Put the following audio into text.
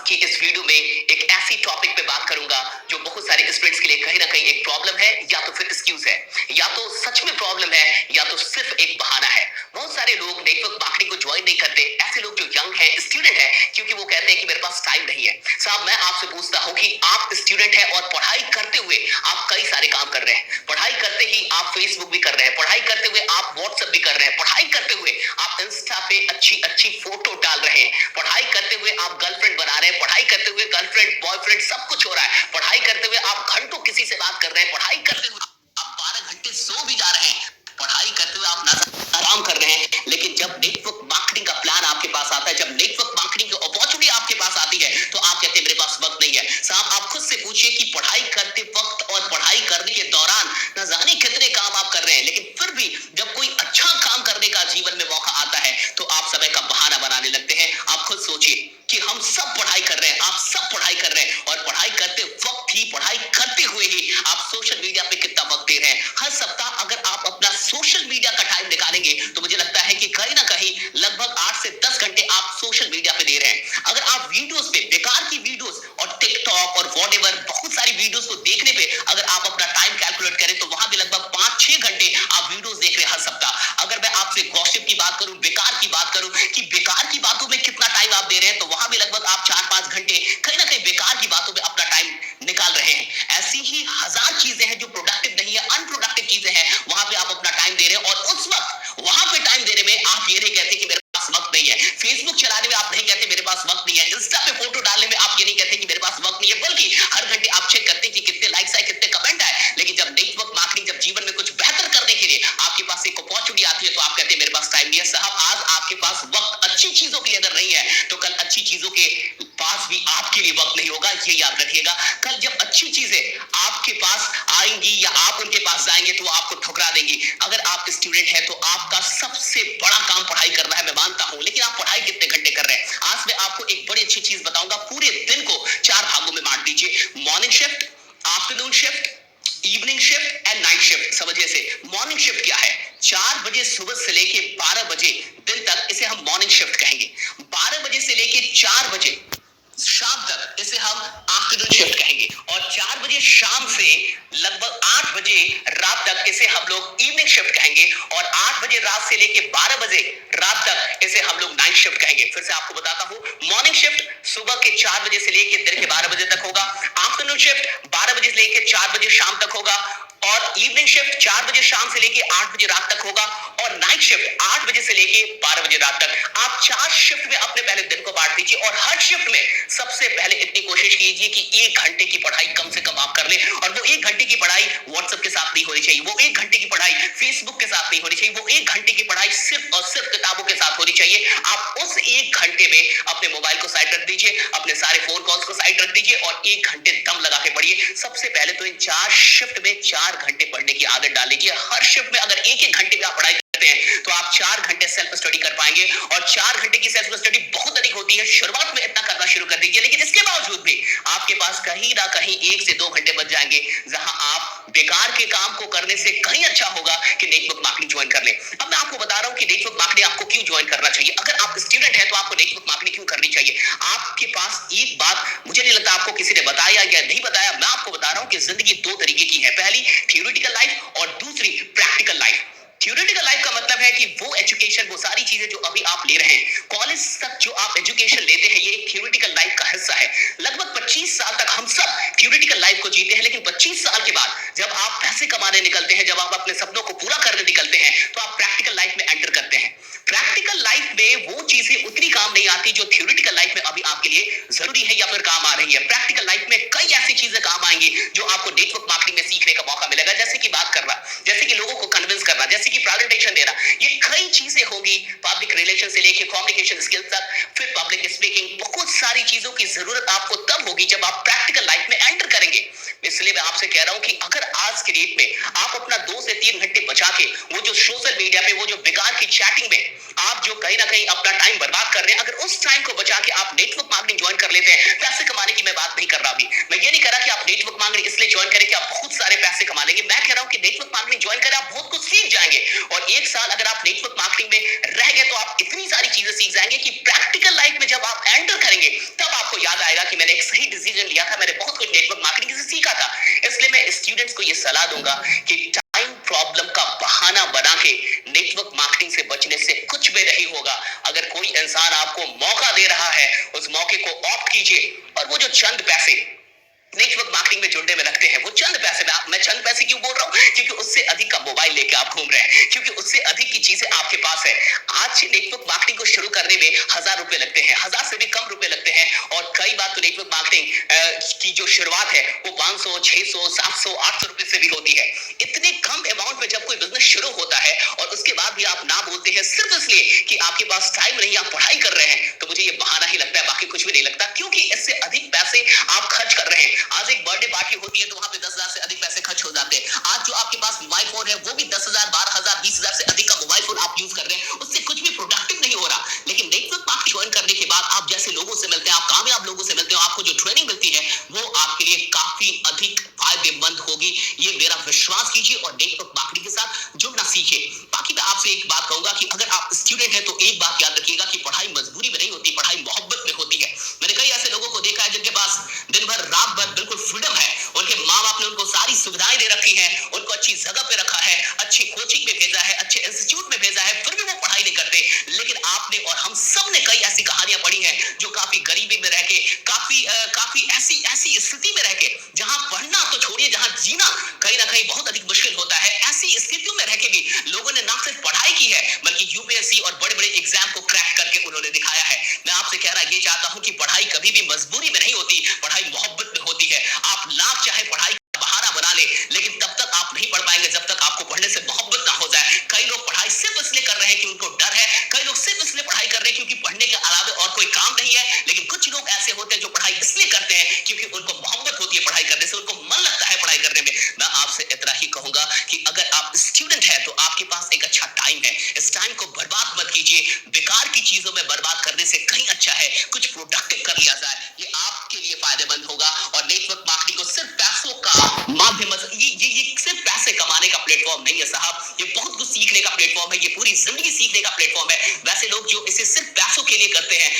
कि इस वीडियो में एक ऐसी टॉपिक पे बात करूंगा जो बहुत सारे स्टूडेंट्स के लिए कहीं ना कहीं एक प्रॉब्लम है, या तो फिर एक्सक्यूज है, या तो सच में प्रॉब्लम है, या तो सिर्फ एक बहाना है। बहुत सारे लोग नेटवर्क मार्केटिंग को ज्वाइन नहीं करते, ऐसे लोग जो यंग है, स्टूडेंट है, क्योंकि वो कहते हैं कि मेरे पास टाइम नहीं है। साहब, मैं आपसे पूछता हूं कि आप स्टूडेंट है और पढ़ाई करते हुए आप कई सारे काम कर रहे हैं। पढ़ाई करते ही आप फेसबुक भी कर रहे हैं, पढ़ाई करते हुए आप व्हाट्सएप भी कर रहे हैं, पढ़ाई करते हुए आप इंस्टा पे अच्छी अच्छी फोटो डाल रहे हैं, पढ़ाई करते हुए आप गर्लफ्रेंड बना रहे हैं, पढ़ाई करते हुए गर्लफ्रेंड बॉयफ्रेंड सब कुछ हो रहा है, पढ़ाई करते हुए आप घंटों किसी से बात कर रहे हैं, पढ़ाई करते हुए आप 12 घंटे सो भी जा रहे हैं, पढ़ाई करते हुए आप आराम कर रहे हैं। लेकिन जब नेटवर्क मार्केटिंग का प्लान आपके पास आता है, जब नेटवर्क मार्केटिंग की अपॉर्चुनिटी आपके पास आती है, तो आप कहते हैं मेरे पास वक्त नहीं है। साहब, आप खुद से पूछिए कि पढ़ाई करते वक्त और पढ़ाई करने के दौरान न जाने कितने काम आप कर रहे हैं, लेकिन फिर भी जब कोई अच्छा काम करने का जीवन में मौका आता है तो आप समय का बहाना बनाने लगते हैं। आप खुद सोचिए कि हम सब पढ़ाई कर रहे हैं, आप सब पढ़ाई कर रहे हैं, और पढ़ाई करते वक्त ही, पढ़ाई करते हुए ही आप सोशल मीडिया पे कितना वक्त दे रहे हैं। हर सप्ताह अगर आप अपना सोशल मीडिया का टाइम निकालेंगे तो मुझे लगता है कि कहीं ना कहीं लगभग 8 से 10 घंटे आप सोशल मीडिया पे दे रहे हैं। अगर आप वीडियोस पे, बेकार की वीडियोस और टिकटॉक और व्हाटएवर बहुत सारी वीडियोस को देखने पे अगर आप अपना टाइम कैलकुलेट करें तो वहां भी लगभग 5-6 घंटे आप वीडियोस देख रहे हैं हर सप्ताह। अगर मैं आपसे गॉसिप की बात करूं, बेकार की बात करूं कि बेकार की बातों में कितना टाइम आप दे रहे हैं, तो वहां भी लगभग आप 4-5 घंटे कहीं ना कहीं बेकार की बातों में अपना टाइम निकाल रहे हैं। ऐसी ही हजार चीजें हैं जो प्रोडक्टिव नहीं है, अनप्रोडक्टिव चीजें हैं, वहां पे आप अपना टाइम दे रहे हैं, और उस वक्त वहां पे टाइम देने में आप ये नहीं कहते कि मेरे पास वक्त नहीं है। फेसबुक चलाने में आप नहीं कहते मेरे पास वक्त नहीं है, इंस्टा पे फोटो डालने में आप ये नहीं कहते कि मेरे पास वक्त नहीं है, बल्कि हर घंटे आप चेक करते हैं कि कितने लाइक्स आए, कितने कमेंट आए। लेकिन जब नेटवर्क मार्केटिंग, जब जीवन में कुछ बेहतर करने के लिए आपके पास एक अपॉर्चुनिटी आती है तो आप कहते हैं मेरे पास टाइम नहीं है। साहब, आज आपके पास वक्त अच्छी चीजों के लिए अगर नहीं है तो कल अच्छी चीजों के पास भी आपके लिए वक्त नहीं होगा, ये याद रखिएगा। कल जब अच्छी चीजें आपके पास आएंगी या आप उनके पास जाएंगे तो वो आपको ठुकरा देंगी। अगर आप स्टूडेंट हैं तो आपका सबसे बड़ा काम पढ़ाई करना है, मैं मानता हूं, लेकिन आप पढ़ाई कितने घंटे कर रहे हैं? आज मैं आपको एक बड़ी अच्छी चीज बताऊंगा। पूरे दिन को 4 भागों में बांट दीजिए, morning shift, afternoon shift, evening shift and night shift. समझिए से मॉर्निंग शिफ्ट क्या है? 4 बजे सुबह से लेके 12 बजे दिन तक इसे हम मॉर्निंग शिफ्ट कहेंगे। 12 बजे से लेके 4 बजे शाम तक इसे हम आफ्टरनून शिफ्ट कहेंगे, और 4 बजे शाम से लगभग 8 बजे रात तक इसे हम लोग इवनिंग शिफ्ट कहेंगे, और 8 बजे रात से लेके 12 बजे रात तक इसे हम लोग नाइट शिफ्ट कहेंगे। फिर से आपको बताता हूं, मॉर्निंग शिफ्ट सुबह के 4 बजे से लेके दिन के 12 बजे तक होगा, आफ्टरनून शिफ्ट 12 बजे से लेके 4 बजे शाम तक होगा, और इवनिंग शिफ्ट 4 बजे शाम से लेके 8 बजे रात तक होगा, और नाइट शिफ्ट 8 बजे से लेके 12 बजे रात तक। आप 4 शिफ्ट में अपने पहले दिन को बांट दीजिए, और हर शिफ्ट में सबसे पहले इतनी कोशिश कीजिए कि 1 घंटे की पढ़ाई कम से कम आप कर लें, और वो 1 घंटे की पढ़ाई व्हाट्सएप के साथ नहीं होनी चाहिए, वो 1 घंटे की पढ़ाई फेसबुक के साथ नहीं होनी चाहिए, वो 1 घंटे की पढ़ाई सिर्फ और सिर्फ किताबों के साथ होनी चाहिए। आप उस 1 घंटे में अपने मोबाइल को साइड रख दीजिए, अपने सारे फोन कॉल्स को साइड रख दीजिए, और 1 घंटे दम लगा के पढ़िए। सबसे पहले तो इन 4 शिफ्ट में 4 घंटे पढ़ने की आदत डाल लीजिए। हर शिफ्ट में अगर 1-1 घंटे में आप पढ़ाई करते हैं तो आप 4 घंटे सेल्फ स्टडी कर पाएंगे, और 4 घंटे की सेल्फ स्टडी बहुत अधिक होती है। शुरुआत में इतना करना शुरू कर दीजिए, लेकिन इसके बावजूद भी आपके पास कहीं ना कहीं 1 से 2 घंटे बच जाएंगे, जहां आप बेकार के काम को करने से कहीं अच्छा होगा कि नेटवर्क मार्केटिंग ज्वाइन कर ले। अब मैं आपको बता रहा हूं कि नेटवर्क मार्केटिंग आपको क्यों ज्वाइन करना चाहिए। अगर आप स्टूडेंट है तो आपको नेटवर्क मार्केटिंग क्यों करनी चाहिए? आपके पास एक बात, मुझे नहीं लगता आपको किसी ने बताया या नहीं बताया, मैं आपको बता रहा हूं कि जिंदगी 2 तरीके की है। पहली थ्योरेटिकल लाइफ, और दूसरी प्रैक्टिकल लाइफ। थ्योरेटिकल लाइफ का मतलब है कि वो एजुकेशन, वो सारी चीजें जो अभी आप ले रहे हैं, कॉलेज तक जो आप एजुकेशन लेते हैं, ये एक थ्योरेटिकल लाइफ का हिस्सा है। लगभग 25 साल तक हम सब थ्योरेटिकल लाइफ को जीते हैं, लेकिन 25 साल के बाद जब आप पैसे कमाने निकलते हैं, जब आप अपने सपनों को पूरा करने निकलते हैं, तो आप प्रैक्टिकल लाइफ में एंटर करते हैं। प्रैक्टिकल लाइफ में वो चीजें उतनी काम नहीं आती जो थ्योरेटिकल लाइफ में अभी आपके लिए जरूरी है या फिर काम आ रही है। प्रैक्टिकल लाइफ में कई ऐसी चीजें काम आएंगी जो आपको नेटवर्क मार्केटिंग में सीखने का मौका मिलेगा, जैसे कि बात करना, जैसे कि लोगों को कन्विंस करना, जैसे कि प्रेजेंटेशन देना। ये कई चीजें होंगी, पब्लिक रिलेशन से लेके कम्युनिकेशन स्किल्स तक, फिर पब्लिक स्पीकिंग, बहुत सारी चीजों की जरूरत आपको तब होगी जब आप प्रैक्टिकल लाइफ में एंटर करेंगे। इसलिए मैं आपसे कह रहा हूं कि अगर आज के डेट में आप अपना 2 से 3 घंटे बचा के वो जो सोशल मीडिया पे, वो जो बेकार की चैटिंग में आप जो कहीं ना कहीं अपना टाइम बर्बाद कर रहे हैं, अगर उस टाइम को बचा के आप नेटवर्क मार्केटिंग ज्वाइन कर लेते हैं, पैसे कमाने की मैं बात नहीं कर रहा अभी, मैं ये नहीं कह रहा कि आप नेटवर्क मार्केटिंग इसलिए ज्वाइन करें कि आप बहुत सारे पैसे कमा लेंगे। मैं कह रहा हूं कि नेटवर्क मार्केटिंग ज्वाइन करें, आप बहुत कुछ सीख जाएंगे, और 1 साल अगर आप नेटवर्क मार्केटिंग में रह गए तो आप इतनी सारी चीजें सीख जाएंगे कि प्रैक्टिकल लाइफ में जब आप एंटर करेंगे तब आपको याद आएगा सलाह दूंगा कि टाइम प्रॉब्लम का बहाना बना के नेटवर्क मार्केटिंग से बचने से कुछ भी नहीं होगा। अगर कोई इंसान आपको मौका दे रहा है, उस मौके को ऑप्ट कीजिए और वो जो चंद पैसे नेटवर्क मार्केटिंग में जुड़ने में लगते हैं, वो चंद पैसे में, मैं चंद पैसे क्यों बोल रहा हूं? क्योंकि उससे अधिक का मोबाइल लेके आप घूम रहे हैं, क्योंकि उससे अधिक की चीजें आपके पास है। आज नेटवर्क मार्केटिंग को शुरू करने में 1,000 रुपए लगते हैं, 1,000 से भी कम रुपए लगते हैं, और कई बार तो नेटवर्क मार्केटिंग की जो शुरुआत है वो 500, 600, 700, 800 रुपए से भी होती है। इतने कम अमाउंट में जब कोई बिजनेस शुरू होता है और उसके बाद भी आप ना बोलते हैं सिर्फ इसलिए कि आपके पास टाइम नहीं, आप पढ़ाई कर रहे हैं, तो मुझे ये बहाना ही लगता है, बाकी कुछ भी नहीं लगता। क्योंकि इससे अधिक पैसे आप खर्च कर रहे हैं। आज एक बर्थडे पार्टी होती है तो वहां पे 10,000 से अधिक पैसे खर्च हो जाते हैं। आज जो आपके पास मोबाइल फोन है वो भी 10,000, 12,000, 20,000 से अधिक का मोबाइल फोन आप यूज कर रहे हैं, उससे कुछ भी प्रोडक्टिव नहीं हो रहा। लेकिन नेटवर्क मार्केटिंग ज्वाइन करने के बाद आप जैसे लोगों से मिलते हैं, आप कामयाब लोगों से मिलते हो, आपको जो ट्रेनिंग मिलती है वो आपके लिए काफी अधिक फायदेमंद होगी, ये मेरा विश्वास कीजिए और नेटवर्क मार्केटिंग के साथ जुड़ना सीखिए। बाकी मैं आपसे एक बात कहूंगा कि अगर आप स्टूडेंट हैं तो एक बात याद रखिएगा कि पढ़ाई मजबूरी में नहीं होती, पढ़ाई मोहब्बत में होती है। मैंने कई ऐसे लोगों को देखा है जिनके पास दिन भर रात भर बिल्कुल फ्रीडम है, उनके माँ बाप ने उनको सारी सुविधाएं दे रखी है, उनको अच्छी जगह पे रखा है, अच्छी कोचिंग में भेजा है, अच्छे इंस्टीट्यूट में भेजा है, फिर भी वो पढ़ाई नहीं करते। लेकिन आपने और हम सब ने कई ऐसी कहानियां पढ़ी हैं जो काफी गरीबी में रह के, काफी ऐसी ऐसी स्थिति में रह के, जहां पढ़ना तो छोड़िए, जहां जीना कहीं ना कहीं बहुत अधिक मुश्किल होता है, ऐसी स्थितियों में रह के भी लोगों ने ना सिर्फ पढ़ाई की है बल्कि यूपीएससी और बड़े बड़े एग्जाम को क्रैक करके उन्होंने दिखाया है। मैं आपसे कहना ये चाहता हूं कि पढ़ाई कभी भी मजबूरी में नहीं होती, पढ़ाई मोहब्बत में होती है। आप लाख चाहे पढ़ाई का बहाना बना ले, लेकिन तब तक आप नहीं पढ़ पाएंगे जब तक आपको पढ़ने से मोहब्बत ना हो जाए। कई लोग पढ़ाई सिर्फ इसलिए कर रहे हैं कि उनको डर है, कई लोग सिर्फ इसलिए पढ़ाई कर रहे हैं क्योंकि पढ़ने के अलावा और कोई काम नहीं है, लेकिन कुछ लोग ऐसे होते हैं जो पढ़ाई इसलिए करते हैं क्योंकि उनको मोहब्बत होती है पढ़ाई करने से, उनको मन लगता है पढ़ाई करने में। मैं आपसे इतना ही कहूंगा कि अगर आप स्टूडेंट हैं तो आपके पास एक अच्छा टाइम है, इस टाइम को बर्बाद मत कीजिए। बेकार की चीजों में बर्बाद करने से कहीं अच्छा है कुछ प्रोडक्टिव कर लिया जाए, ये आपके लिए फायदेमंद होगा। और नेटवर्क मार्केटिंग को सिर्फ पैसों का माध्यम, ये सिर्फ पैसे कमाने का प्लेटफॉर्म नहीं है साहब, ये बहुत कुछ सीखने का प्लेटफॉर्म है, ये पूरी जिंदगी सीखने का प्लेटफॉर्म है। वैसे लोग जो इसे सिर्फ पैसों के लिए करते हैं